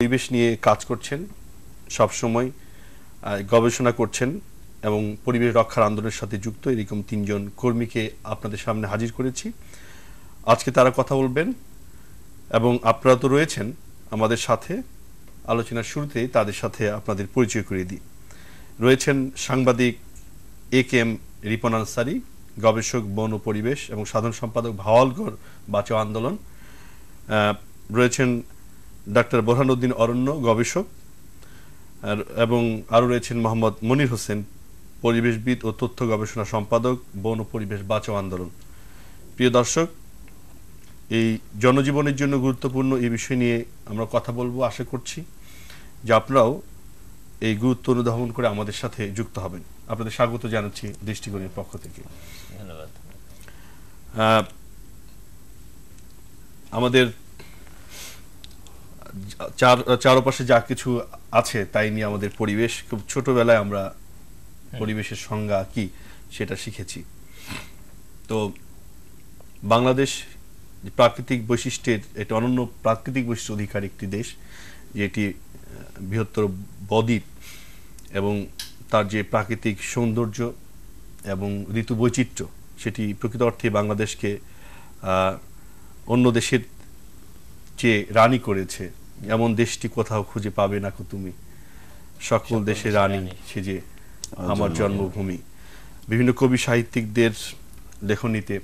পরিবেশ নিয়ে কাজ করছেন, সবসময় গবেষণা করছেন এবং পরিবেশ রক্ষার আন্দোলনের সাথে যুক্ত এরকম 3 জন কর্মীকে আপনাদের সামনে হাজির করেছি। আজকে তারা কথা বলবেন এবং আপনারা তো রয়েছেন আমাদের সাথে। আলোচনার শুরুতেই তাদের সাথে আপনাদের পরিচয় করিয়ে দিই। রয়েছেন সাংবাদিক একেএম রিপন আনসারী, গবেষক বন ও পরিবেশ এবং সাধারণ সম্পাদক ভাওয়ালগড় বাঁচাও আন্দোলন। রয়েছেন ডাক্তার বোরহানউদ্দিন অরণ্য, গবেষক, এবং আরও রয়েছেন মোহাম্মদ মনির হোসেন, পরিবেশবিদ ও তথ্য গবেষণা সম্পাদক, বন ও পরিবেশ বাঁচাও আন্দোলন। প্রিয় দর্শক, এই জনজীবনের জন্য গুরুত্বপূর্ণ এই বিষয় নিয়ে আমরা কথা বলবো। আশা করছি যে আপনারাও এই গুরুত্ব অনুধাবন করে আমাদের সাথে যুক্ত হবেন। আপনাদের স্বাগত জানাচ্ছি দৃষ্টিকোণের পক্ষ থেকে। ধন্যবাদ। আমাদের চারপাশে যা কিছু আছে তাই নিয়ে আমাদের পরিবেশ, খুব ছোটবেলায় আমরা পরিবেশের সংজ্ঞা কি সেটা শিখেছি। তো বাংলাদেশ প্রাকৃতিক বৈশিষ্ট্যের একটা অনন্য প্রাকৃতিক বৈশিষ্ট্য অধিকার একটি দেশ, যেটি বৃহত্তর বদ্বীপ এবং তার যে প্রাকৃতিক সৌন্দর্য এবং ঋতু বৈচিত্র্য, সেটি প্রকৃত অর্থে বাংলাদেশকে অন্য দেশের চেয়ে রানী করেছে। এমন দেশটি কোথাও খুঁজে পাবে না তুমি, সকল দেশে রানী সে যে আমার জন্মভূমি। বিভিন্ন কবি সাহিত্যিকদের লেখনীতে,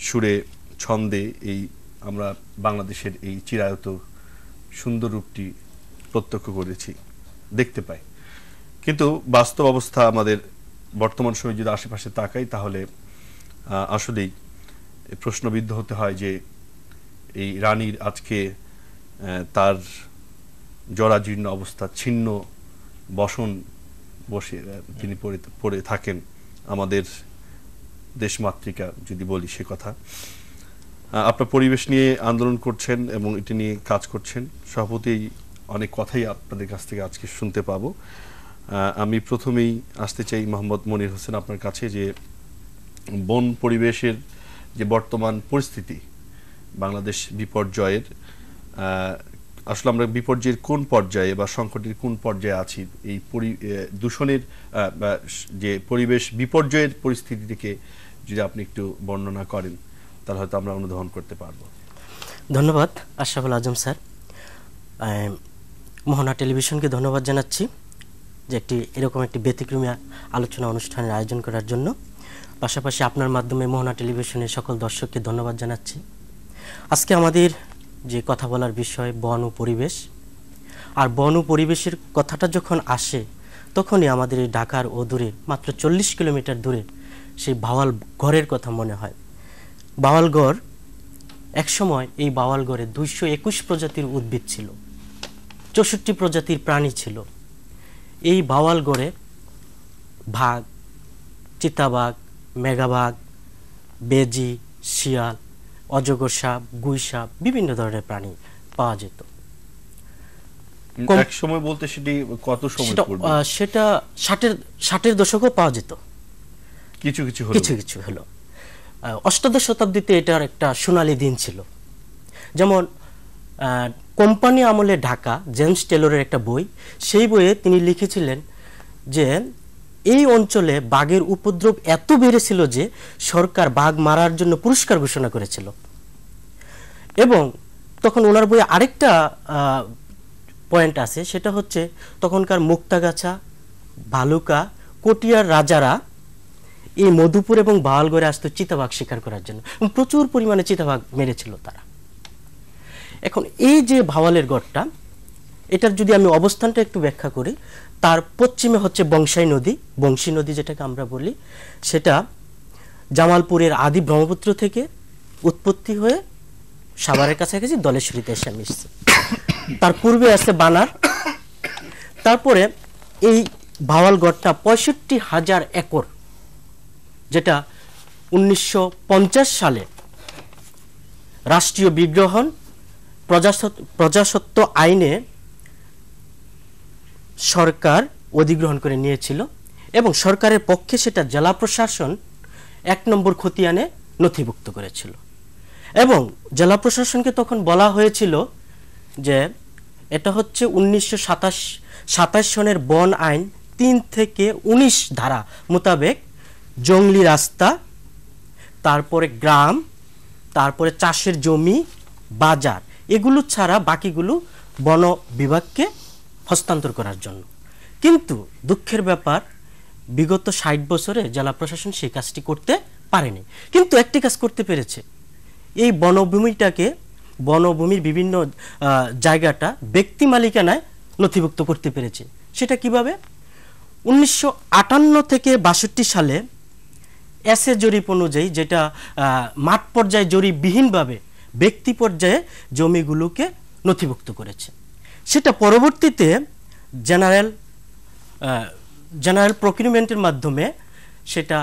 সুরে, ছন্দে এই আমরা বাংলাদেশের এই চিরায়ত সুন্দর রূপটি প্রত্যক্ষ করেছি, দেখতে পাই। কিন্তু বাস্তব অবস্থা আমাদের বর্তমান সময়ে যদি আশেপাশে তাকাই, তাহলে আসলেই প্রশ্নবিদ্ধ হতে হয় যে এই রানীর আজকে তার জরাজীর্ণ অবস্থা, ছিন্ন বসন বসে তিনি পড়ে থাকেন আমাদের দেশমাতৃকা, যদি বলি সে কথা। আপনার পরিবেশ নিয়ে আন্দোলন করছেন এবং এটি নিয়ে কাজ করছেন, সভাপতি অনেক কথাই আপনাদের কাছ থেকে আজকে শুনতে পাবো। আমি প্রথমেই আসতে চাই মোহাম্মদ মনির হোসেন আপনার কাছে, যে বন পরিবেশের যে বর্তমান পরিস্থিতি, বাংলাদেশ বিপর্যয়ের, আসলে আমরা বিপর্যয়ের কোন পর্যায়ে বা সংকটের কোন পর্যায়ে আছি, এই দূষণের যে পরিবেশ বিপর্যয়ের পরিস্থিতি থেকে যদি আপনি একটু বর্ণনা করেন, তাহলে হয়তো আমরা অনুধাবন করতে পারবো। ধন্যবাদ আশরাফুল আজম স্যার। মোহনা টেলিভিশনকে ধন্যবাদ জানাচ্ছি যে এরকম একটি ব্যতিক্রমী আলোচনা অনুষ্ঠানের আয়োজন করার জন্য। পাশাপাশি আপনার মাধ্যমে মোহনা টেলিভিশনের সকল দর্শককে ধন্যবাদ জানাচ্ছি। আজকে আমাদের যে কথা বলার বিষয় বন ও পরিবেশ, আর বন ও পরিবেশের কথাটা যখন আসে, তখনই আমাদের এই ঢাকার অদূরে মাত্র 40 কিলোমিটার দূরে সেই বাওয়ালগড়ের কথা মনে হয়। বাওয়ালগড়, একসময় এই বাওয়ালগড়ে 221 প্রজাতির উদ্ভিদ ছিল, 64 প্রজাতির প্রাণী ছিল। এই বাওয়ালগড়ে বাঘ, চিতাবাঘ, মেঘাবাঘ, বেজি, শিয়াল, অজগর সাপ, গুই সাপ, বিভিন্ন ধরনের প্রাণী পাওয়া যেত। এক সময় বলতে সেটি কত সময় পূর্বে? সেটা 60-এর দশকও পাওয়া যেত, কিছু কিছু হলো। অষ্টাদশ শতাব্দীতে এটার একটা সোনালী দিন ছিল। যেমন কোম্পানি আমলে ঢাকা, জেমস টেলরের একটা বই, সেই বইয়ে তিনি লিখেছিলেন যে এই অঞ্চলে বাঘের উপদ্রব এত বেড়েছিল যে সরকার বাঘ মারার জন্য পুরস্কার ঘোষণা করেছিল। এবং তখন ওনার বইয়ে আরেকটা পয়েন্ট আছে, সেটা হচ্ছে তখনকার মুক্তাগাছা, ভালুকা, কটিয়ার রাজারা এই মধুপুর এবং বাওয়ালগড়ে আসতো চিতাবাঘ শিকার করার জন্য, এবং প্রচুর পরিমাণে চিতাবাঘ মেরেছিল তারা। এখন এই যে ভাওয়ালের গড়টা, এটার যদি আমি অবস্থানটা একটু ব্যাখ্যা করি, তার পশ্চিমে হচ্ছে বংশী নদী যেটাকে আমরা বলি, সেটা জামালপুরের আদি ব্রহ্মপুত্র থেকে উৎপত্তি হয়ে সাভারের কাছাকাছি দলেশ্বরীতে এসে মিশছে। তার পূর্বে আছে বানার। তারপরে এই ভাওয়ালগড়টা 65,000 একর, যেটা 1950 সালে রাষ্ট্রীয় বিগ্রহণ প্রজাস্বত্ব আইনে সরকার অধিগ্রহণ করে নিয়েছিল, এবং সরকারের পক্ষে সেটা জেলা প্রশাসন 1 নম্বর খতিয়ানে নথিভুক্ত করেছিল। এবং জেলা প্রশাসনকে তখন বলা হয়েছিল যে এটা হচ্ছে 1927 সনের বন আইন 3 থেকে 19 ধারা মোতাবেক জংলি রাস্তা, তারপরে গ্রাম, তারপরে চাষের জমি, বাজার, এগুলো ছাড়া বাকিগুলো বন বিভাগকে হস্তান্তর করার জন্য। কিন্তু দুঃখের ব্যাপার, বিগত 60 বছরে জেলা প্রশাসন সেই কাজটি করতে পারেনি, কিন্তু একটি কাজ করতে পেরেছে। এই বনভূমির বিভিন্ন জায়গাটা ব্যক্তি মালিকানায় নথিভুক্ত করতে পেরেছে। সেটা কিভাবে? 1958 থেকে 62 সালে এসএ জরিপ অনুযায়ী, যেটা মাঠ পর্যায়ে জরিপবিহীনভাবে ব্যক্তি পর্যায়ে জমিগুলোকে নথিভুক্ত করেছে। সেটা পরবর্তীতে জেনারেল প্রকিউরমেন্টের মাধ্যমে সেটা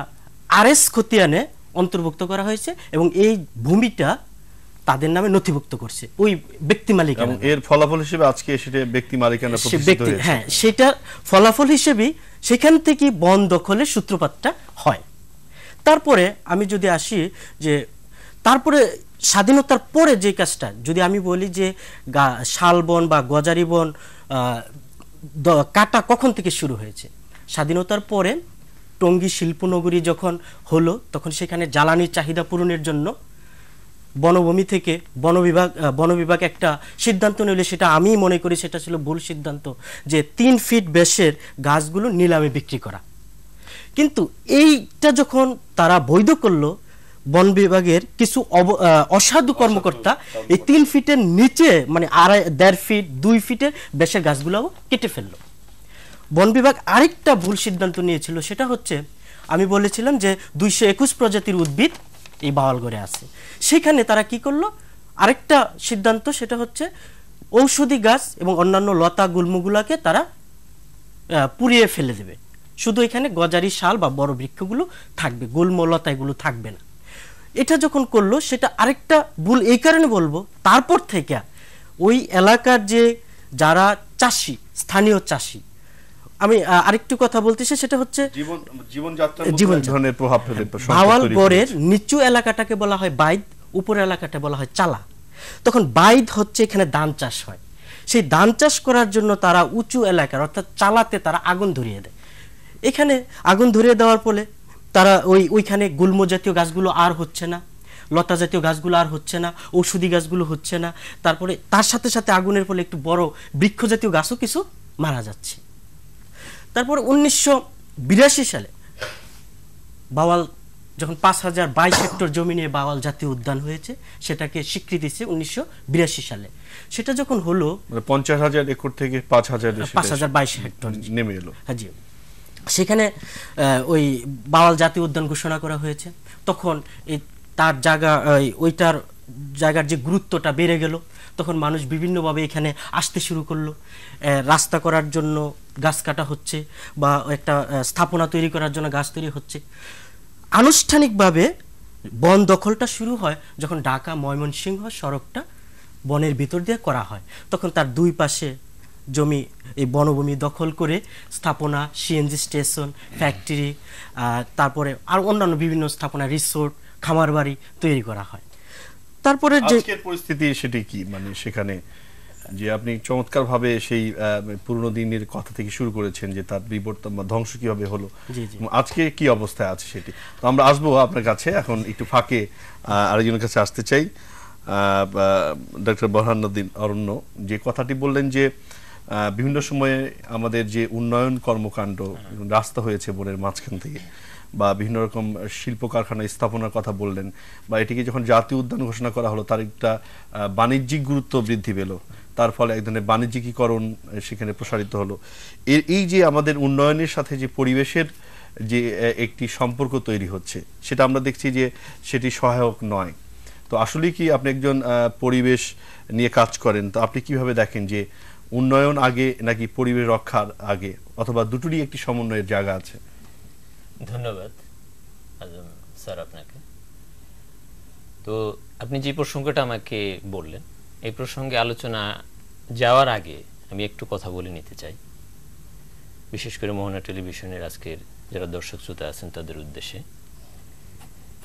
আরএস খতিয়ানে অন্তর্ভুক্ত করা হয়েছে এবং এই ভূমিটা তাদের নামে নথিভুক্ত করছে ওই ব্যক্তি মালিকানা। এর ফলাফল হিসেবে আজকে সেটা ব্যক্তি মালিকানা প্রতিষ্ঠিত হয়েছে। হ্যাঁ, সেটা ফলাফল হিসেবে সেখান থেকে বন দখলের সূত্রপাতটা হয়। তারপরে আমি যদি আসি যে তারপরে স্বাধীনতার পরে যে কাজটা, যদি আমি বলি যে শালবন বা গজারি বন কাটা কখন থেকে শুরু হয়েছে? স্বাধীনতার পরে টঙ্গী শিল্পনগরী যখন হলো, তখন সেখানে জ্বালানির চাহিদা পূরণের জন্য বনভূমি থেকে বন বিভাগ একটা সিদ্ধান্ত নিলে, সেটা আমি মনে করি সেটা ছিল ভুল সিদ্ধান্ত, যে 3 ফিট ব্যাসের গাছগুলো নিলামে বিক্রি করা। কিন্তু এইটা যখন তারা বৈধ করলো, বন বিভাগের কিছু অসাধু কর্মকর্তা এই 3 ফিটের নিচে মানে 1.5 ফিট 2 ফিটের ব্যাসের গাছগুলো কেটে ফেললো। বন বিভাগ আরেকটা ভুল সিদ্ধান্ত নিয়েছিল, সেটা হচ্ছে আমি বলেছিলাম যে 221 প্রজাতির উদ্ভিদ এই বাওয়ালগড়ে আছে। সেখানে তারা কি করলো, আরেকটা সিদ্ধান্ত, সেটা হচ্ছে ঔষধি গাছ এবং অন্যান্য লতা গুল্মগুলাকে তারা পুড়িয়ে ফেলে দেবে, শুধু এখানে গজারি শাল বা বড় বৃক্ষগুলো থাকবে, গুল্ম লতা এগুলো থাকবে না। এটা যখন করলো, সেটা আরেকটা ভুল এই কারণে বলবো, তারপর থেকে ওই এলাকার যে যারা চাষি, স্থানীয় চাষি, আমি আরেকটু কথা বলতেছি, সেটা হচ্ছে জীবনযাত্রার প্রভাব ফেলে। বাওয়ালগড়ের নিচু এলাকাটাকে বলা হয় বাইদ, উপরের এলাকাটা বলা হয় চালা। তখন বাইদ হচ্ছে এখানে ধান চাষ হয়, সেই ধান চাষ করার জন্য তারা উঁচু এলাকার অর্থাৎ চালাতে তারা আগুন ধরিয়ে দেয়। এখানে আগুন ধরিয়ে দেওয়ার ফলে তারা ওইখানে গুল্ম জাতীয় গাছগুলো আর হচ্ছে না, লতা জাতীয় গাছগুলো আর হচ্ছে না, ঔষধি গাছগুলো হচ্ছে না। তারপরে তার সাথে সাথে আগুনের ফলে একটু বড় বৃক্ষ জাতীয় গাছও কিছু মারা যাচ্ছে। তারপরে 1982 সালে বাওয়াল যখন 5022 হেক্টর জমি নিয়ে বাওয়াল জাতীয় উদ্যান হয়েছে, সেটাকে স্বীকৃতি দিয়েছে 1982 সালে। সেটা যখন হলো 50,000 একর থেকে 5022 হেক্টর নেমে এলো। হ্যাঁ জি, সেখানে ওই বাওয়াল জাতীয় উদ্যান ঘোষণা করা হয়েছে। তখন তার ওইটার জায়গার যে গুরুত্বটা বেড়ে গেল, তখন মানুষ বিভিন্নভাবে এখানে আসতে শুরু করলো। রাস্তা করার জন্য গাছ কাটা হচ্ছে, বা একটা স্থাপনা তৈরি করার জন্য গাছ তৈরি হচ্ছে। আনুষ্ঠানিকভাবে বন দখলটা শুরু হয় যখন ঢাকা ময়মনসিংহ সড়কটা বনের ভিতর দিয়ে করা হয়। তখন তার 2 পাশে জমি, এই বনভূমি দখল করে স্থাপনা, সিএনজি স্টেশন, ফ্যাক্টরি, তারপরে আর অন্যান্য বিভিন্ন স্থাপনা, রিসোর্ট, খামার বাড়ি তৈরি করা হয়। তারপরে যে পরিস্থিতি সেটি কি, মানে সেখানে যে আপনি চমৎকার ভাবে সেই পুরনো দিনের কথা থেকে শুরু করেছেন, যে তার বিবর্তন বা ধ্বংস কিভাবে হলো, আজকে কি অবস্থায় আছে সেটি। তো আমরা আসবো আপনার কাছে, এখন একটু ফাঁকে আরেকজনের কাছে আসতে চাই। ডক্টর বোরহানুদ্দিন অরণ্য যে কথাটি বললেন, যে বিভিন্ন সময়ে আমাদের যে উন্নয়ন কর্মকাণ্ড, রাস্তা হয়েছে বনের মাঝখান থেকে, বা বিভিন্ন রকম শিল্প কারখানা স্থাপনার কথা বললেন, বা এটিকে যখন জাতীয় উদ্যান ঘোষণা করা হলো, তার একটা বাণিজ্যিক গুরুত্ব বৃদ্ধি পেল, তার ফলে এক ধরনের বাণিজ্যিকীকরণ সেখানে প্রসারিত হলো। এই যে আমাদের উন্নয়নের সাথে যে পরিবেশের যে একটি সম্পর্ক তৈরি হচ্ছে, সেটা আমরা দেখছি যে সেটি সহায়ক নয়। তো আসলে কি আপনি একজন পরিবেশ নিয়ে কাজ করেন, তো আপনি কিভাবে দেখেন যে উন্নয়ন আগে নাকি পরিবেশ রক্ষার আগে, অথবা দুটোরই একটি সমন্বয়ের জায়গা আছে? ধন্যবাদ আজম স্যার আপনাকে। তো আপনি যে প্রসঙ্গটা আমাকে বললেন, এই প্রসঙ্গে আলোচনা যাওয়ার আগে আমি একটু কথা বলে নিতে চাই, বিশেষ করে মোহনা টেলিভিশনের আজকের যারা দর্শক শ্রোতা আছেন তাদের উদ্দেশ্যে,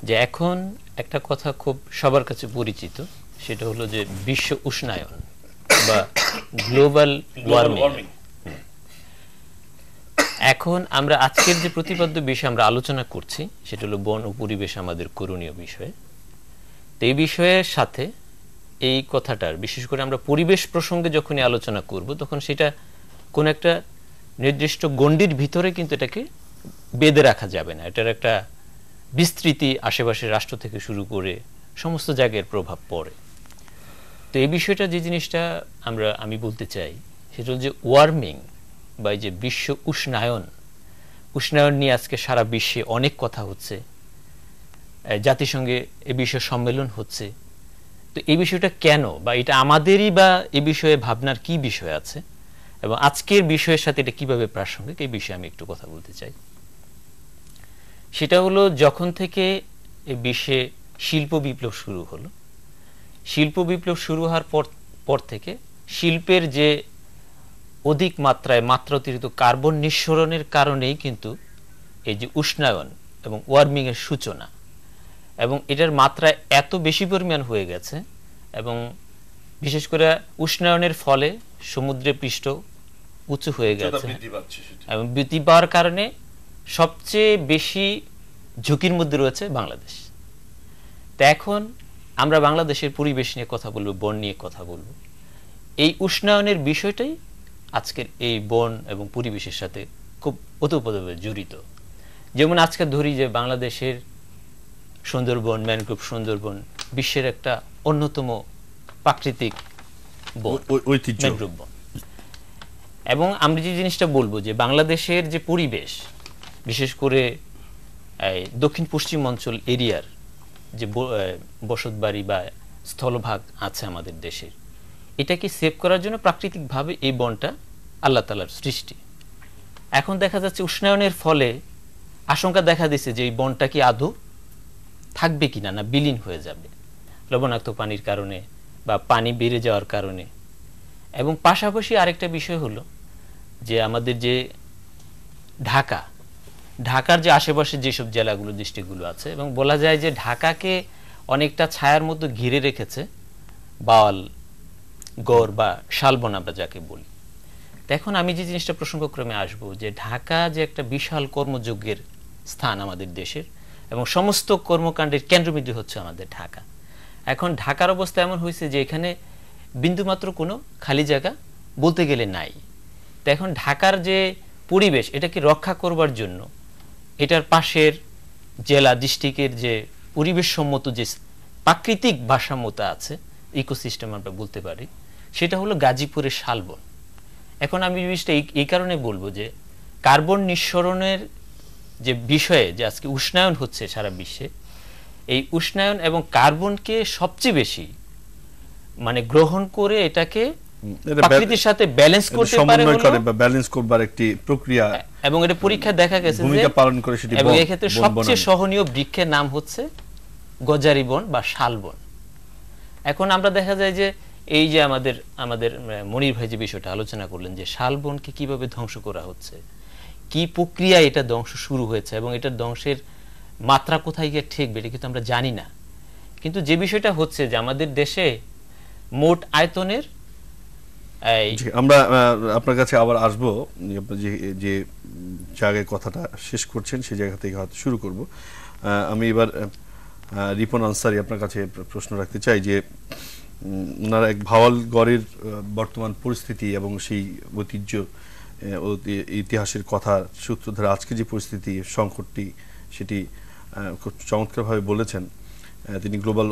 যে এখন একটা কথা খুব সবার কাছে পরিচিত, সেটা হলো যে বিশ্ব উষ্ণায়ন বা গ্লোবাল ওয়ার্মিং। এখন আমরা আজকের যে প্রতিপাদ্য বিষয় আমরা আলোচনা করছি সেটা হলো বন ও পরিবেশ আমাদের করণীয় বিষয়। তো এই বিষয়ের সাথে এই কথাটার, বিশেষ করে আমরা পরিবেশ প্রসঙ্গে যখনই আলোচনা করব তখন সেটা কোন একটা নির্দিষ্ট গণ্ডির ভিতরে কিন্তু এটাকে বেঁধে রাখা যাবে না। এটার একটা বিস্তৃতি আশেপাশের রাষ্ট্র থেকে শুরু করে সমস্ত জায়গায় প্রভাব পড়ে। তো এই বিষয়টা যে জিনিসটা আমি বলতে চাই সেটা হল যে ওয়ার্মিং বা এই যে বিশ্ব উষ্ণায়ন নিয়ে আজকে সারা বিশ্বে অনেক কথা হচ্ছে, জাতিসংঘে এ বিষয়ে সম্মেলন হচ্ছে। তো এই বিষয়টা কেন, বা এটা আমাদেরই বা এ বিষয়ে ভাবনার কি বিষয় আছে এবং আজকের বিষয়ের সাথে এটা কিভাবে প্রাসঙ্গিক, এই বিষয়ে আমি একটু কথা বলতে চাই। সেটা হলো যখন থেকে এই বিশ্বে শিল্প বিপ্লব শুরু হলো, শিল্প বিপ্লব শুরু হওয়ার পর থেকে শিল্পের যে অধিক মাত্রাতিরিক্ত কার্বন নিঃসরণের কারণেই কিন্তু এই যে উষ্ণায়ন এবং ওয়ার্মিং এর সূচনা, এবং এটার মাত্রা এত বেশি পরিমাণ হয়ে গেছে এবং বিশেষ করে উষ্ণায়নের ফলে সমুদ্রের পৃষ্ঠ উঁচু হয়ে গেছে এবং বৃদ্ধি পাওয়ার কারণে সবচেয়ে বেশি ঝুঁকির মধ্যে রয়েছে বাংলাদেশ। তো এখন আমরা বাংলাদেশের পরিবেশ নিয়ে কথা বলবো, বন নিয়ে কথা বলবো। এই উষ্ণায়নের বিষয়টাই আজকের এই বন এবং পরিবেশের সাথে খুব ওতপ্রোতভাবে জড়িত। যেমন আজকে ধরি যে বাংলাদেশের সুন্দরবন, ম্যানগ্রোভ সুন্দরবন বিশ্বের একটা অন্যতম প্রাকৃতিক ঐতিহ্য ম্যানগ্রোভ বন। এবং আমরা যে জিনিসটা বলবো যে বাংলাদেশের যে পরিবেশ, বিশেষ করে দক্ষিণ পশ্চিম অঞ্চল এরিয়ার যে বসতবাড়ি বা স্থলভাগ আছে আমাদের দেশের, এটাকে সেভ করার জন্য প্রাকৃতিকভাবে এই বনটা আল্লাহ তাআলার সৃষ্টি। এখন দেখা যাচ্ছে উষ্ণায়নের ফলে আশঙ্কা দেখা দিচ্ছে যে এই বনটা কি আদৌ থাকবে কিনা, না বিলীন হয়ে যাবে লবণাক্ত পানির কারণে বা পানি বেড়ে যাওয়ার কারণে। এবং পাশাপাশি আরেকটা বিষয় হলো যে আমাদের যে ঢাকার যে আশেপাশে যেসব জেলাগুলো, ডিস্ট্রিক্টগুলো আছে, এবং বলা যায় যে ঢাকাকে অনেকটা ছায়ার মধ্যে ঘিরে রেখেছে বাওয়াল, গড় বা শালবন আমরা যাকে বলি। এখন আমি যে জিনিসটা প্রসঙ্গক্রমে আসবো যে ঢাকা যে একটা বিশাল কর্মযজ্ঞের স্থান আমাদের দেশের এবং সমস্ত কর্মকাণ্ডের কেন্দ্রবিন্দু হচ্ছে আমাদের ঢাকা। এখন ঢাকার অবস্থা এমন হয়েছে যে এখানে বিন্দুমাত্র কোনো খালি জায়গা বলতে গেলে নাই। তো এখন ঢাকার যে পরিবেশ, এটাকে রক্ষা করবার জন্য এটার পাশের জেলা, ডিস্ট্রিক্টের যে পরিবেশ সম্মত যে প্রাকৃতিক ভারসাম্যতা আছে, ইকোসিস্টেম আমরা বলতে পারি, সেটা হলো গাজীপুরের শালবন। এখন আমি জিনিসটা এই কারণে বলবো যে কার্বন নিঃসরণের যে বিষয়ে যে আজকে উষ্ণায়ন হচ্ছে সারা বিশ্বে, এই উষ্ণায়ন এবং কার্বনকে সবচেয়ে বেশি গ্রহণ করে এটাকে প্রকৃতির সাথে ব্যালেন্স করতে পারে বা ব্যালেন্স করবার একটি প্রক্রিয়া, এবং এটা পরীক্ষা দেখা গেছে ভূমিকা পালন করে সেটি। এবং এই ক্ষেত্রে সবচেয়ে সহনীয় বৃক্ষের নাম হচ্ছে গজারি বন বা শালবন। এখন আমরা দেখা যায় যে এই যে আমাদের মনির ভাই যে বিষয়টা আলোচনা করলেন যে শালবনকে কিভাবে ধ্বংস করা হচ্ছে, কি প্রক্রিয়া এটা ধ্বংস শুরু হয়েছে এবং এটার ধ্বংসের মাত্রা কোথায় গিয়ে ঠেকবে এটা কিন্তু আমরা জানি না। কিন্তু যে বিষয়টা হচ্ছে যে আমাদের দেশে মোট আয়তনের, আমরা আপনার কাছে আবার আসবো, যে জায়গায় কথাটা শেষ করছেন সেই জায়গা থেকে হয়তো শুরু করব। আমি এবার রিপন আনসারী আপনার কাছে প্রশ্ন রাখতে চাই যে ওনারা এক ভাওয়ালগড়ের বর্তমান পরিস্থিতি এবং সেই ঐতিহ্য ইতিহাসের কথা সূত্র ধরে আজকে যে পরিস্থিতি, সংকটটি, সেটি খুব চমৎকারভাবে বলেছেন। তিনি গ্লোবাল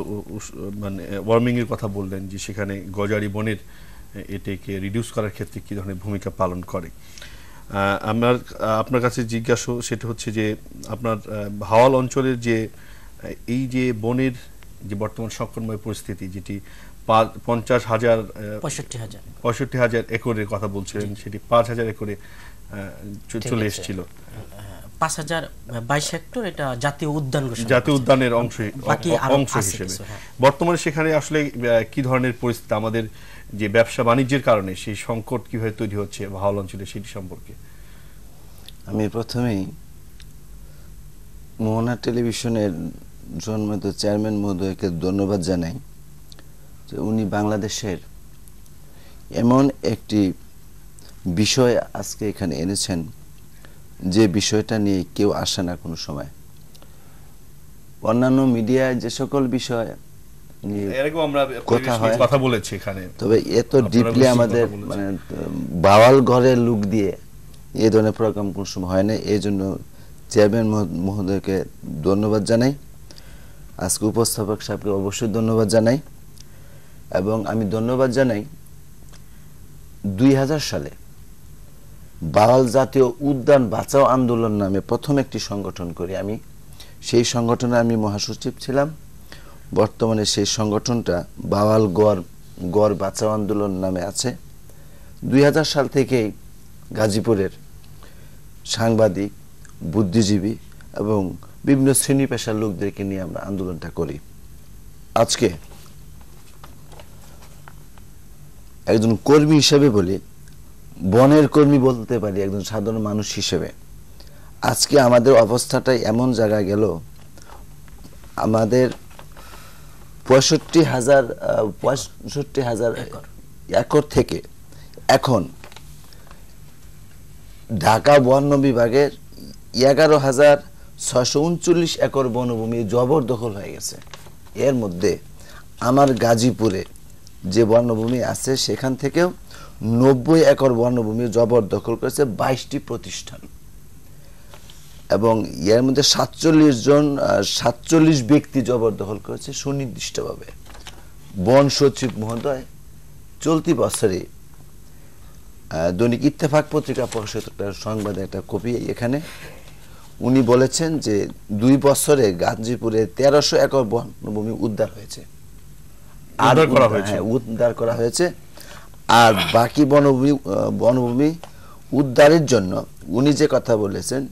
ওয়ার্মিংয়ের কথা বললেন যে সেখানে গজারি বনের এটাকে রিডিউস করার ক্ষেত্রে কী ধরনের ভূমিকা পালন করে। আপনার কাছে জিজ্ঞাসা সেটা হচ্ছে যে আপনার ভাওয়াল অঞ্চলের যে এই যে বনের যে বর্তমান সংকটময় পরিস্থিতি, যেটি 65,000 একরের কথা বলছিলেন, সেটি 5,000 একরে চলে এসেছিল। 5,022 হেক্টর এটা জাতীয় উদ্যানের অংশ হিসেবে। বর্তমানে সেখানে আসলে কি ধরনের পরিস্থিতি, আমাদের যে ব্যবসা বাণিজ্যের কারণে সেই সংকট কিভাবে তৈরি হচ্ছে ভাওয়াল অঞ্চলে, সেটি সম্পর্কে আমি প্রথমেই মোহনা টেলিভিশনের জন্মত চেয়ারম্যান মহোদয়কে ধন্যবাদ জানাই যে উনি বাংলাদেশের এমন একটি বিষয় আজকে এখানে এনেছেন যে বিষয়টা নিয়ে কেউ আসে না কোনো সময়। অন্যান্য মিডিয়ায় যে সকল বিষয় নিয়ে এরকম আমরা কথা হয়, কথা বলেছি এখানে, তবে এত আপনারা ডিপলি বেশি আমাদের কথা বলেছেন। মানে বাওয়াল ঘরের লুক দিয়ে এই ধরনের প্রোগ্রাম কোনো সময় হয় না। এই জন্য চেয়ারম্যান মহোদয়কে ধন্যবাদ জানাই, আজকে উপস্থাপক সাহেবকে অবশ্যই ধন্যবাদ জানাই, এবং আমি ধন্যবাদ জানাই 2000 সালে বাওয়াল জাতীয় উদ্যান বাঁচাও আন্দোলন নামে প্রথম একটি সংগঠন করি আমি। সেই সংগঠনে আমি মহাসচিব ছিলাম। বর্তমানে সেই সংগঠনটা বাওয়াল গড় বাঁচাও আন্দোলন নামে আছে। 2000 সাল থেকেই গাজীপুরের সাংবাদিক, বুদ্ধিজীবী এবং বিভিন্ন শ্রেণী পেশার লোকদেরকে নিয়ে আমরা আন্দোলনটা করি। আজকে একজন কর্মী হিসেবে বলি, বনের কর্মী বলতে পারি, একজন সাধারণ মানুষ হিসেবে আজকে আমাদের অবস্থাটাই এমন জায়গায় গেল, আমাদের 65,000 একর থেকে এখন ঢাকা বন বিভাগের 11,639 একর বনভূমি জবরদখল হয়ে গেছে। এর মধ্যে আমার গাজীপুরে যে বনভূমি আছে সেখান থেকেও 90 একর বনভূমি জবরদখল করেছে 22টি প্রতিষ্ঠান, এবং এর মধ্যে 47 ব্যক্তি জবরদখল করেছে সুনির্দিষ্টভাবে। বন সচিব মহোদয় চলতি বছরে দৈনিক ইত্তেফাক পত্রিকা প্রকাশিত সংবাদে একটা কপি এখানে, উনি বলেছেন যে 2 বছরে গাজীপুরে 1300 একর বনভূমি উদ্ধার হয়েছে, উদ্ধার করা হয়েছে। আর বাকি বনভূমি উদ্ধারের জন্য উনি যে কথা বলেছেন,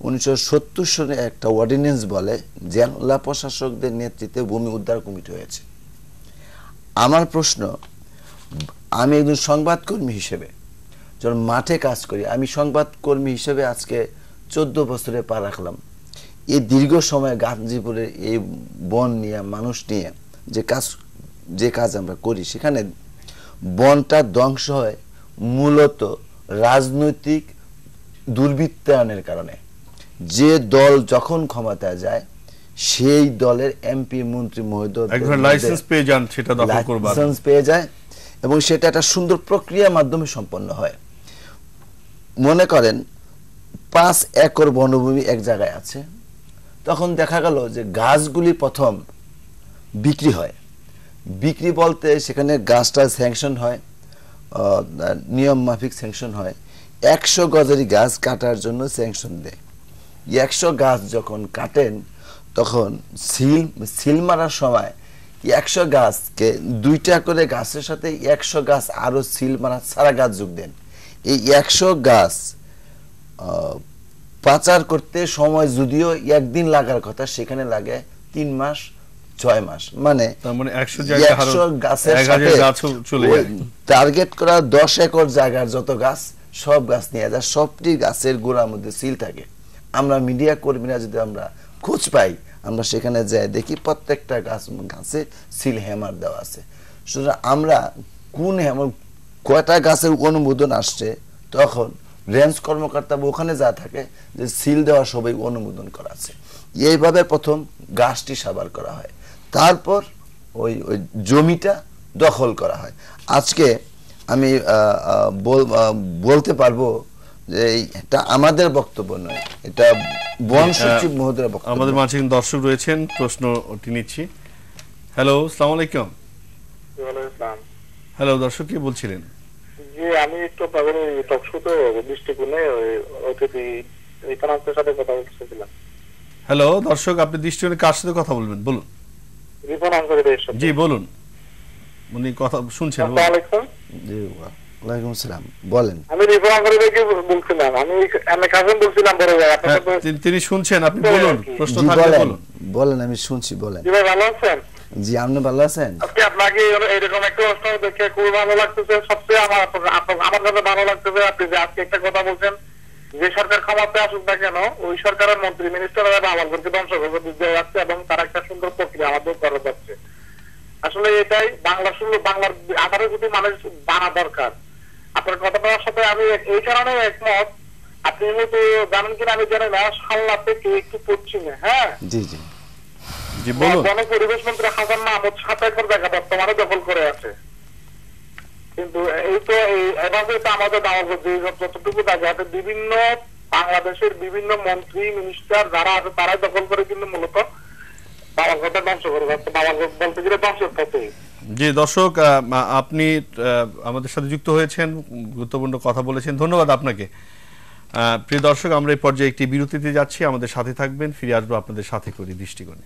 1970 সনে একটা অর্ডিন্যান্স বলে জেলা প্রশাসকদের নেতৃত্বে ভূমি উদ্ধার কমিটি হয়েছে। আমার প্রশ্ন, আমি একজন সংবাদকর্মী হিসেবে যখন মাঠে কাজ করি, আমি সংবাদকর্মী হিসেবে আজকে 14 বছরে পা রাখলাম। এই দীর্ঘ সময় গাজীপুরের এই বন নিয়ে, মানুষ নিয়ে যে কাজ আমরা করি, সেখানে বনটা ধ্বংস হয় মূলত রাজনৈতিক দুর্বৃত্তায়নের কারণে। যে দল যখন ক্ষমতায় যায় সেই দলের এমপি মন্ত্রী মহোদয় লাইসেন্স পেয়ে যান, সেটা দখল করবার লাইসেন্স পেয়ে যায়, এবং সেটা একটা সুন্দর প্রক্রিয়ার মাধ্যমে সম্পন্ন হয়। মনে করেন 5 একর বনভূমি এক জায়গায় আছে, তখন দেখা গেল যে গাছগুলি প্রথম বিক্রি হয়। বিক্রি বলতে সেখানে গাছটা স্যাংশন হয়, নিয়ম মাফিক স্যাংশন হয়। 100 গজারি গাছ কাটার জন্য স্যাংশন দেয়। 100 গাছ যখন কাটেন তখন সিল মারার সময় 100 গাছকে 2টা করে গাছের সাথে 100 গাছ আরো সিল মারা সারা গাছ যোগ দেন। এই 100 গাছ পাচার করতে সময় যদিও একদিন লাগার কথা, সেখানে লাগে 3 মাস 6 মাস, মানে 100 গাছের সাথে টার্গেট করা 10 একর জায়গার যত গাছ সব গাছ নিয়ে যায়। সবটি গাছের গোড়ার মধ্যে সিল থাকে। আমরা মিডিয়া কর্মীরা যদি আমরা খোঁজ পাই, আমরা সেখানে যাই দেখি প্রত্যেকটা গাছে সিল হ্যামার দেওয়া আছে। সুতরাং আমরা কোন হ্যামার কয়টা গাছের অনুমোদন আসছে, তখন রেঞ্জ কর্মকর্তা ওখানে যা থাকে যে সিল দেওয়া সবাই অনুমোদন করা আছে। এইভাবে প্রথম গাছটি সাবার করা হয়, তারপর ওই জমিটা দখল করা হয়। আজকে আমি বলতে পারবো যে এটা আমাদের বক্তব্য নয়, এটা বন সচিব মহোদয়ের বক্তব্য। আমাদের মাঝে দর্শক রয়েছেন, প্রশ্নটি নিচ্ছি। হ্যালো, আসসালামু আলাইকুম। হ্যালো, দর্শক কি বলছিলেন? জি, আমি একটু আপনাদের টকশোতে দৃষ্টিকোণে অতিথি রিফারেন্সের সাথে কথা বলতেছিলাম। হ্যালো দর্শক, আপনি দৃষ্টিকোণে কার সাথে কথা বলবেন বলুন। জি বলুন, উনি কথা শুনছেন। আসসালামু আলাইকুম। জি ওয়ালাইকুম আসসালাম, বলেন। আমি রিফারেন্স থেকে বলছিলাম, আমি কাজেন বলছিলাম বড় ভাই। তিনি শুনছেন, আপনি বলুন, প্রশ্ন থাকলে বলুন। বলেন, আমি শুনছি, বলেন। জি ভাই, ভালো আছেন? জি, আপনি ভালো আছেন? আজকে আপনাকে এরকম একটা অনুষ্ঠান দেখে খুব ভালো লাগতেছে। সবচেয়ে আমার কাছে ভালো লাগতেছে আপনি যে আজকে একটা কথা বলছেন, যে সরকার ক্ষমতায় আসুক না কেন, ওই সরকারের মন্ত্রী মিনিস্টাররা আমাদেরকে ধ্বংস করে দিতে যাচ্ছে এবং তার একটা সুন্দর প্রক্রিয়া আমাদের করা যাচ্ছে। আসলে এটাই বাংলার 18 কোটি মানুষ জানা দরকার। আপনার কথাটার সাথে আমি এই কারণে একমত, আপনি হয়তো জানেন কিনা আমি জানি না, সাল্লা থেকে একটু পশ্চিমে, হ্যাঁ জি জি জি বলুন। বন পরিবেশ মন্ত্রী হাসান মাহমুদ 7 একর জায়গা বর্তমানে দখল করে আছে। কিন্তু এই তো এভাবে তো আমাদের যতটুকু জায়গা আছে, বিভিন্ন বাংলাদেশের বিভিন্ন মন্ত্রী মিনিস্টার যারা আছে তারাই দখল করে কিন্তু মূলত বাবাঘরটা ধ্বংস করে যাচ্ছে, বাবাঘর বলতে গেলে ধ্বংসের পথে। জি দর্শক, আপনি আমাদের সাথে যুক্ত হয়েছেন, গুরুত্বপূর্ণ কথা বলেছেন, ধন্যবাদ আপনাকে। প্রিয় দর্শক, আমরা এই পর্যায়ে একটি বিরতিতে যাচ্ছি, আমাদের সাথে থাকবেন, ফিরে আসবো আপনাদের সাথে করি দৃষ্টিকোণে।